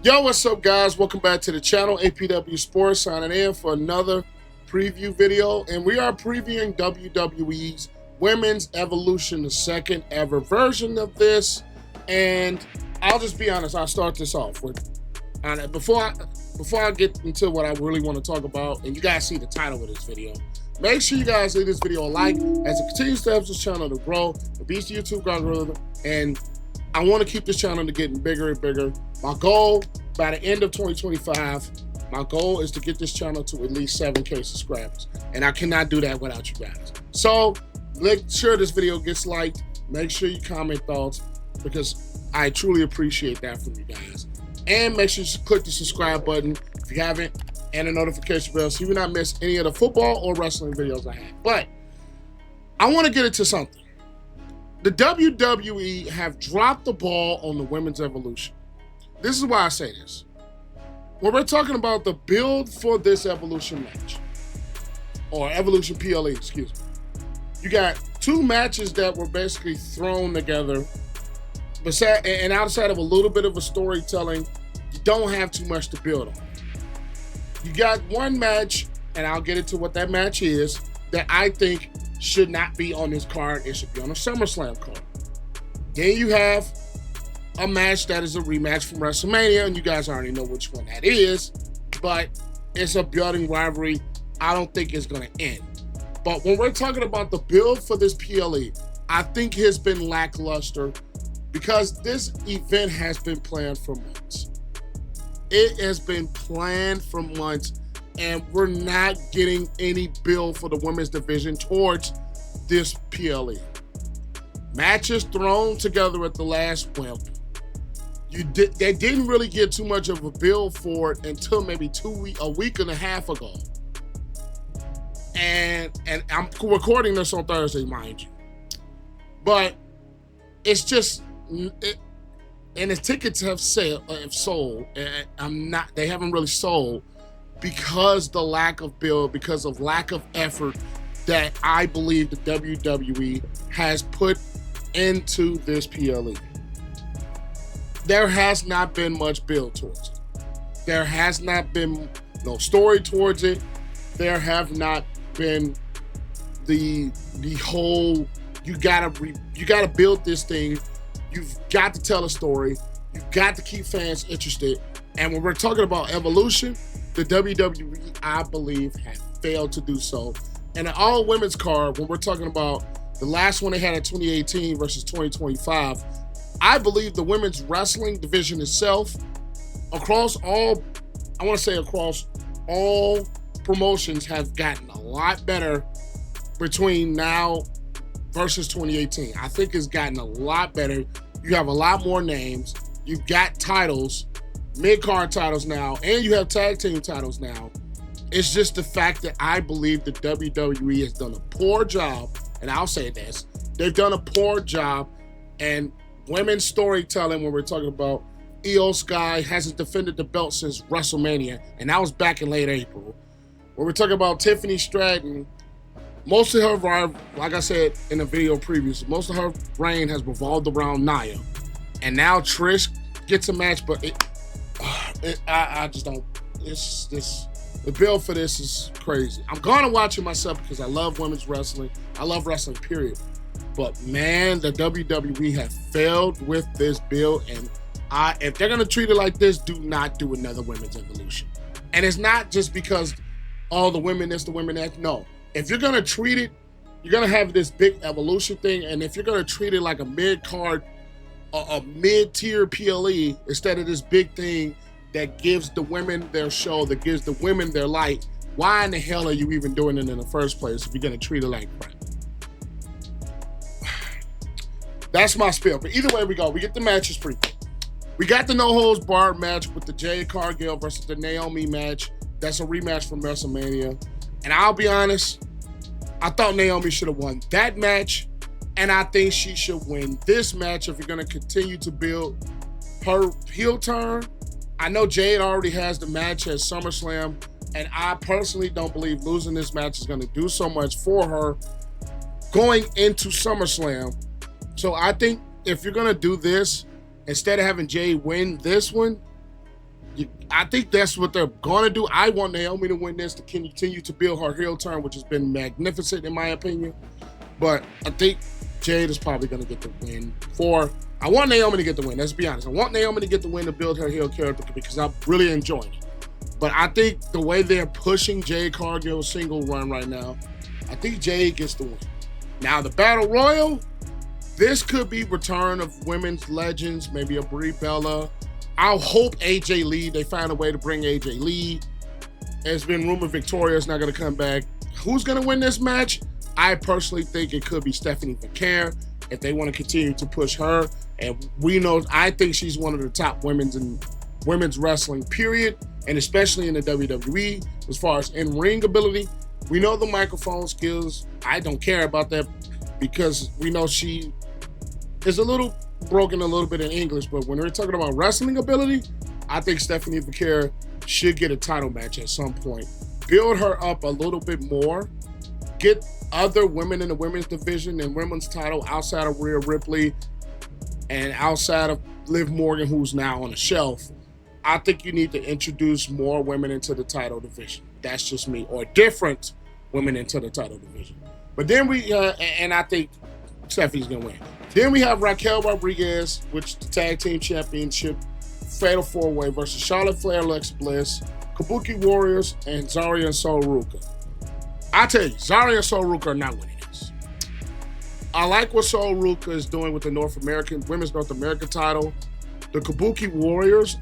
Yo, what's up, guys? Welcome back to the channel. APW Sports signing in for another preview video, and we are previewing WWE's Women's Evolution, the second ever version of this. And I'll just be honest, I'll start this off with, before I get into what I really want to talk about, and you guys see the title of this video, make sure you guys leave this video a like as it continues to help this channel to grow, it beats the YouTube algorithm, and I want to keep this channel to getting bigger and bigger. My goal by the end of 2025, my goal is to get this channel to at least 7K subscribers. And I cannot do that without you guys. So make sure this video gets liked. Make sure you comment thoughts, because I truly appreciate that from you guys. And make sure you click the subscribe button if you haven't, and the notification bell so you will not miss any of the football or wrestling videos I have. But I want to get into something. The WWE have dropped the ball on the Women's Evolution. This is why I say this. When we're talking about the build for this Evolution match, or Evolution PLE, excuse me, you got two matches that were basically thrown together, and outside of a little bit of a storytelling, you don't have too much to build on. You got one match, and I'll get into what that match is, that I think should not be on this card. It should be on a SummerSlam card. Then you have a match that is a rematch from WrestleMania, and you guys already know which one that is, but it's a building rivalry. I don't think it's going to end. But when we're talking about the build for this PLE, I think it has been lackluster because this event has been planned for months. It has been planned for months, and we're not getting any build for the women's division towards this PLE. Matches thrown together at the last whim. They didn't really get too much of a build for it until maybe a week and a half ago. And I'm recording this on Thursday, mind you. But it's just, and the tickets have sold. They haven't really sold, because the lack of build, because of lack of effort that I believe the WWE has put into this PLE. There has not been much build towards it. There has not been no story towards it. There have not been the whole, you gotta build this thing. You've got to tell a story. You've got to keep fans interested. And when we're talking about Evolution, the WWE, I believe, have failed to do so. And an all-women's card, when we're talking about the last one they had in 2018 versus 2025, I believe the women's wrestling division itself, across all promotions, have gotten a lot better between now versus 2018. I think it's gotten a lot better. You have a lot more names. You've got titles, mid-card titles now, and you have tag team titles now. It's just the fact that I believe the WWE has done a poor job, and I'll say this, they've done a poor job, and women's storytelling, when we're talking about Auska hasn't defended the belt since WrestleMania, and that was back in late April. When we're talking about Tiffany Stratton, most of her, like I said in the video previous, most of her reign has revolved around Nia. And now Trish gets a match, but I just don't, the build for this is crazy. I'm going to watch it myself because I love women's wrestling. I love wrestling, period. But man, the WWE have failed with this build, and if they're going to treat it like this, do not do another Women's Evolution. And it's not just because all the women this, the women that. No. If you're going to treat it, you're going to have this big Evolution thing, and if you're going to treat it like a mid-card, a mid-tier PLE, instead of this big thing that gives the women their show, that gives the women their light, why in the hell are you even doing it in the first place if you're going to treat it like crap? That's my spiel. But either way we go, we get the matches free. We got the no-holds-barred match with the Jade Cargill versus the Naomi match. That's a rematch from WrestleMania. And I'll be honest, I thought Naomi should have won that match, and I think she should win this match if you're going to continue to build her heel turn. I know Jade already has the match at SummerSlam, and I personally don't believe losing this match is going to do so much for her going into SummerSlam. So I think if you're going to do this, instead of having Jade win this one, I think that's what they're going to do. I want Naomi to win this to continue to build her heel turn, which has been magnificent in my opinion. But I think Jade is probably going to get the win. I want Naomi to get the win. Let's be honest. I want Naomi to get the win to build her heel character because I'm really enjoying it. But I think the way they're pushing Jade Cargill's single run right now, I think Jade gets the win. Now, the Battle Royal, this could be return of women's legends, maybe a Brie Bella. I hope AJ Lee, they find a way to bring AJ Lee. It's been rumored Victoria's not going to come back. Who's going to win this match? I personally think it could be Stephanie Vaquer if they want to continue to push her. And I think she's one of the top women's wrestling, period. And especially in the WWE, as far as in-ring ability. We know the microphone skills. I don't care about that because we know she is a little broken a little bit in English, but when we're talking about wrestling ability, I think Stephanie Vaquer should get a title match at some point. Build her up a little bit more. Get other women in the women's division and women's title outside of Rhea Ripley and outside of Liv Morgan, who's now on the shelf. I think you need to introduce more women into the title division. That's just me. Or different women into the title division. But then and I think Stephanie's going to win. Then we have Raquel Rodriguez, which the Tag Team Championship, Fatal 4-Way versus Charlotte Flair, Alexa Bliss, Kabuki Warriors, and Zarya and Sol Ruka. I tell you, Zarya and Sol Ruka are not winning this. I like what Sol Ruka is doing with the Women's North American title. The Kabuki Warriors,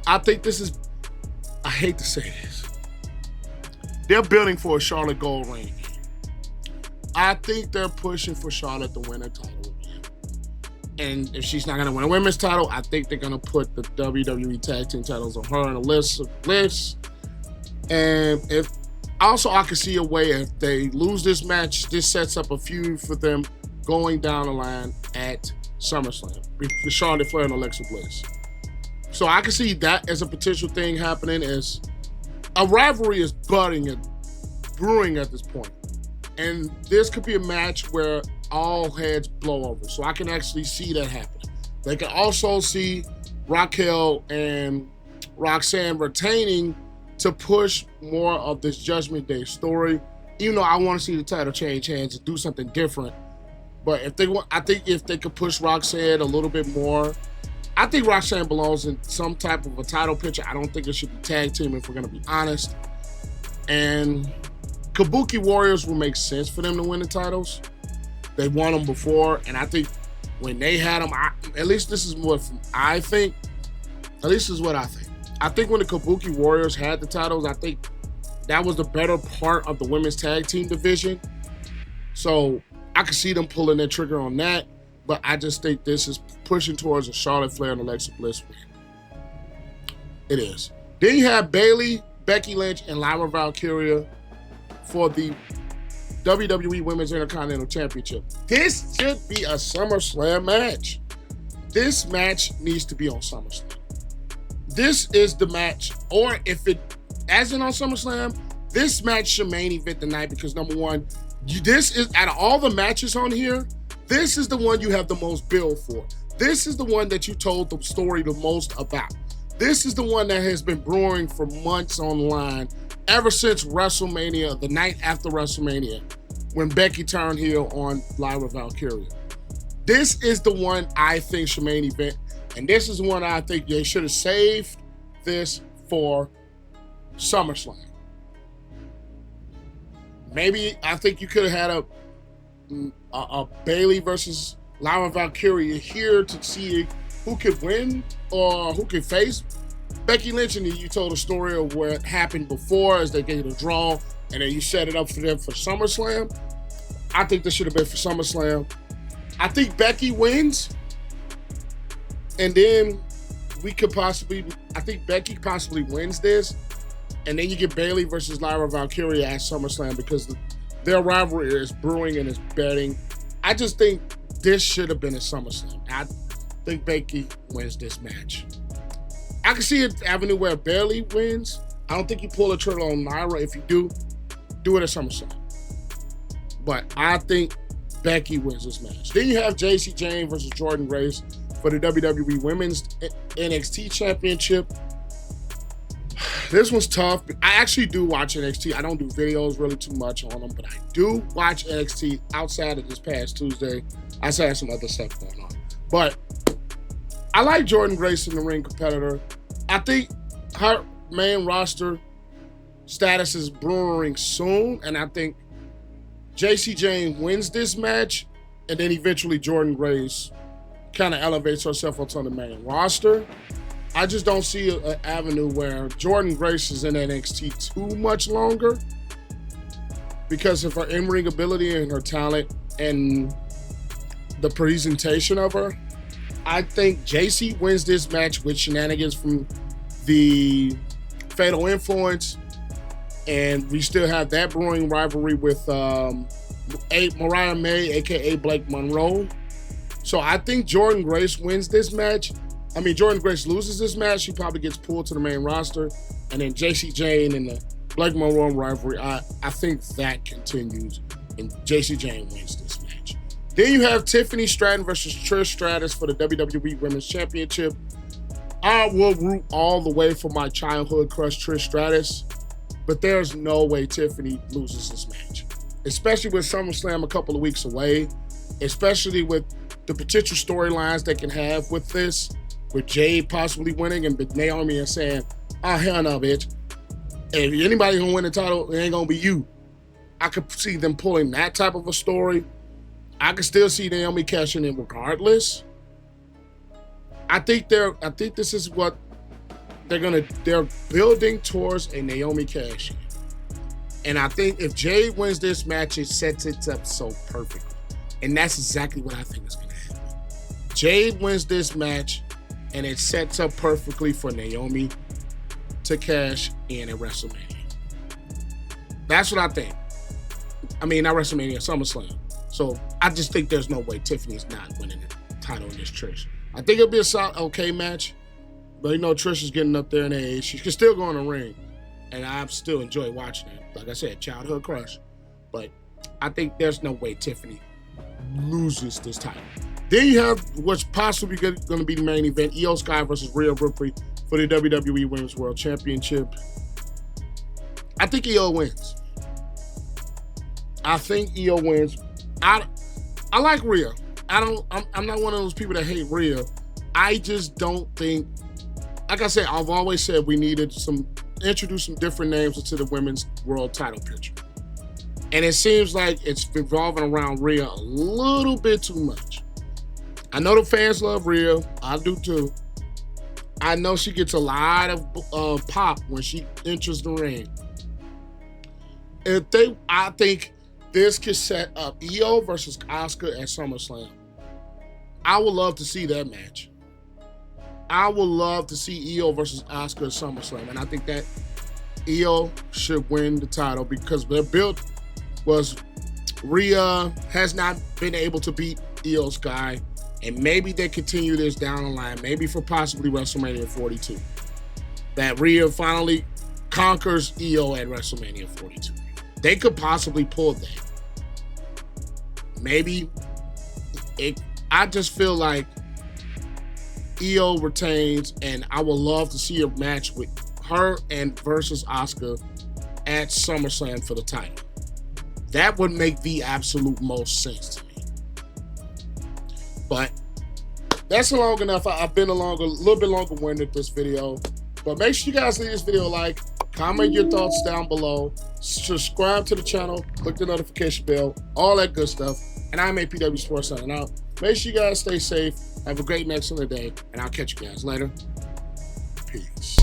I think this is, I hate to say this, they're building for a Charlotte gold reign. I think they're pushing for Charlotte to win a title again. And if she's not going to win a women's title, I think they're going to put the WWE Tag Team titles on her on a list. And I could see a way if they lose this match, this sets up a feud for them going down the line at SummerSlam with Charlotte Flair and Alexa Bliss. So I can see that as a potential thing happening, as a rivalry is brewing at this point. And this could be a match where all heads blow over. So I can actually see that happening. They can also see Raquel and Roxanne retaining to push more of this Judgment Day story. Even though I want to see the title change hands and do something different. But I think if they could push Roxanne a little bit more, I think Roxanne belongs in some type of a title picture. I don't think it should be tag team if we're going to be honest. And Kabuki Warriors will make sense for them to win the titles. They won them before, and I think when they had them, at least this is what I think. At least this is what I think. I think when the Kabuki Warriors had the titles, I think that was the better part of the women's tag team division. So I could see them pulling their trigger on that, but I just think this is pushing towards a Charlotte Flair and Alexa Bliss win. It is. Then you have Bayley, Becky Lynch, and Lyra Valkyria for the WWE Women's Intercontinental Championship. This should be a SummerSlam match. This match needs to be on SummerSlam. This is the match, or if it isn't on SummerSlam, this match should main event the night because number one, this is, out of all the matches on here, this is the one you have the most build for. This is the one that you told the story the most about. This is the one that has been brewing for months online, ever since WrestleMania, the night after WrestleMania, when Becky turned heel on Lyra Valkyria. This is the one I think should main event, and this is the one I think they should have saved this for SummerSlam. Maybe I think you could have had a Bayley versus Lyra Valkyria here to see who could win or who could face Becky Lynch, and then you told a story of what happened before as they gave it a draw, and then you set it up for them for SummerSlam. I think this should have been for SummerSlam. I think Becky wins, and then I think Becky possibly wins this, and then you get Bayley versus Lyra Valkyria at SummerSlam because their rivalry is brewing and is betting. I just think this should have been a SummerSlam. I think Becky wins this match. I can see an avenue where Bayley wins. I don't think you pull a trigger on Lyra. If you do it at SummerSlam. But I think Becky wins this match. Then you have Jacy Jayne versus Jordynne Grace for the WWE Women's NXT Championship. This one's tough. I actually do watch NXT. I don't do videos really too much on them, but I do watch NXT outside of this past Tuesday. I just had some other stuff going on. But I like Jordynne Grace in the ring competitor. I think her main roster status is brewing soon, and I think Jayne wins this match, and then eventually Jordynne Grace kind of elevates herself onto the main roster. I just don't see an avenue where Jordynne Grace is in NXT too much longer because of her in-ring ability and her talent and the presentation of her. I think Jacy wins this match with shenanigans from the Fatal Influence, and we still have that brewing rivalry with Mariah May, aka Blake Monroe. So I think Jordynne Grace wins this match. I mean, Jordynne Grace loses this match, she probably gets pulled to the main roster, and then Jayne and the Blake Monroe rivalry, I think that continues, and Jayne wins this match. Then you have Tiffany Stratton versus Trish Stratus for the WWE Women's Championship. I will root all the way for my childhood crush, Trish Stratus, but there's no way Tiffany loses this match, especially with SummerSlam a couple of weeks away, especially with the potential storylines they can have with this, with Jade possibly winning and Naomi and saying, oh, hell no, bitch. If anybody's gonna win the title, it ain't gonna be you. I could see them pulling that type of a story. I could still see Naomi cashing in regardless. I think this is what they're building towards a Naomi cash in. And I think if Jade wins this match, it sets it up so perfectly. And that's exactly what I think is gonna happen. Jade wins this match, and it sets up perfectly for Naomi to cash in at WrestleMania. That's what I think. I mean, not WrestleMania, SummerSlam. So I just think there's no way Tiffany's not winning the title in this Trish. I think it'll be a solid, okay match, but you know Trish is getting up there in age. She can still go in the ring, and I still enjoy watching it. Like I said, childhood crush. But I think there's no way Tiffany loses this title. Then you have what's possibly going to be the main event, Io Sky versus Rhea Ripley for the WWE Women's World Championship. I think Io wins. I think Io wins. I like Rhea. I'm not one of those people that hate Rhea. I just don't think, like I said, I've always said we needed introduce some different names into the women's world title picture. And it seems like it's revolving around Rhea a little bit too much. I know the fans love Rhea. I do too. I know she gets a lot of pop when she enters the ring. I think this could set up Io versus Auska at SummerSlam. I would love to see that match. I would love to see Io versus Auska at SummerSlam, and I think that Io should win the title because their build was Rhea has not been able to beat Io Sky. And maybe they continue this down the line, maybe for possibly WrestleMania 42. That Rhea finally conquers Io at WrestleMania 42. They could possibly pull that. Maybe I just feel like Io retains, and I would love to see a match with her and versus Auska at SummerSlam for the title. That would make the absolute most sense to me. But that's long enough. I've been a little bit longer-winded this video. But make sure you guys leave this video a like, comment your thoughts down below, subscribe to the channel, click the notification bell, all that good stuff. And I'm APW Sports signing out. Make sure you guys stay safe. Have a great next day, and I'll catch you guys later. Peace.